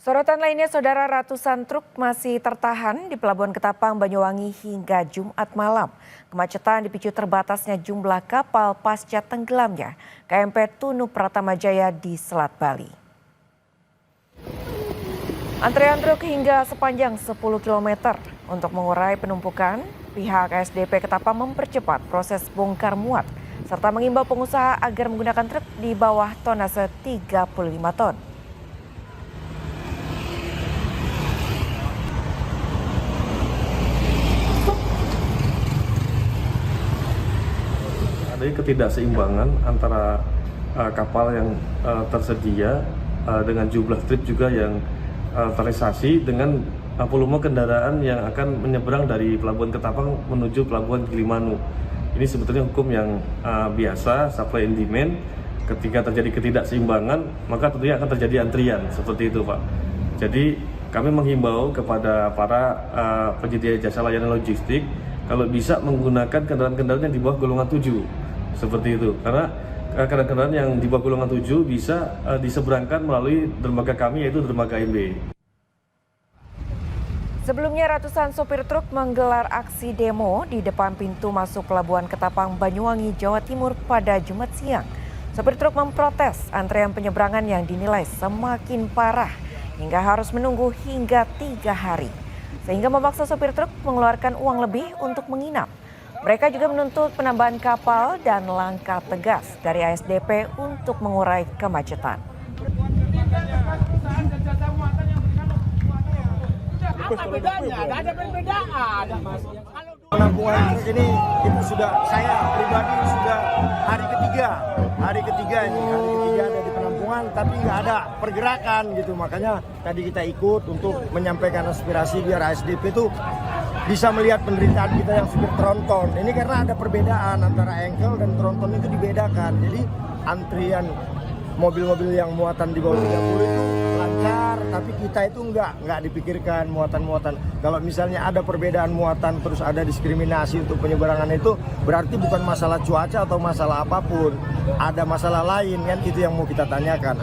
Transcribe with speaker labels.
Speaker 1: Sorotan lainnya, saudara, ratusan truk masih tertahan di Pelabuhan Ketapang, Banyuwangi hingga Jumat malam. Kemacetan dipicu terbatasnya jumlah kapal pasca tenggelamnya KMP Tunu Pratama Jaya di Selat Bali. Antrean truk hingga sepanjang 10 km. Untuk mengurai penumpukan, pihak ASDP Ketapang mempercepat proses bongkar muat serta mengimbau pengusaha agar menggunakan truk di bawah tonase 35 ton.
Speaker 2: Ada ketidakseimbangan antara kapal yang tersedia dengan jumlah trip juga yang terrealisasi dengan volume kendaraan yang akan menyeberang dari Pelabuhan Ketapang menuju Pelabuhan Gilimanuk. Ini sebetulnya hukum yang biasa, supply and demand. Ketika terjadi ketidakseimbangan, maka tentunya akan terjadi antrian seperti itu, Pak. Jadi kami menghimbau kepada para penyedia jasa layanan logistik kalau bisa menggunakan kendaraan-kendaraan yang di bawah golongan 7. Seperti itu, karena kendaraan-kendaraan yang di bawah golongan 7 bisa diseberangkan melalui dermaga kami, yaitu dermaga MB.
Speaker 1: Sebelumnya, ratusan sopir truk menggelar aksi demo di depan pintu masuk Pelabuhan Ketapang, Banyuwangi, Jawa Timur pada Jumat siang. Sopir truk memprotes antrean penyeberangan yang dinilai semakin parah hingga harus menunggu hingga 3 hari. Sehingga memaksa sopir truk mengeluarkan uang lebih untuk menginap. Mereka juga menuntut penambahan kapal dan langkah tegas dari ASDP untuk mengurai kemacetan.
Speaker 3: Apa bedanya? Tidak ada perbedaan. Penampungan truk ini saya pribadi sudah hari ketiga ini ada di penampungan, tapi nggak ada pergerakan gitu. Makanya tadi kita ikut untuk menyampaikan aspirasi biar ASDP itu bisa melihat penderitaan kita yang supir tronton. Ini karena ada perbedaan antara engkel dan tronton itu dibedakan. Jadi antrian mobil-mobil yang muatan di bawah 30 itu lancar, tapi kita itu nggak dipikirkan muatan-muatan. Kalau misalnya ada perbedaan muatan terus ada diskriminasi untuk penyeberangan, itu berarti bukan masalah cuaca atau masalah apapun. Ada masalah lain kan, itu yang mau kita tanyakan.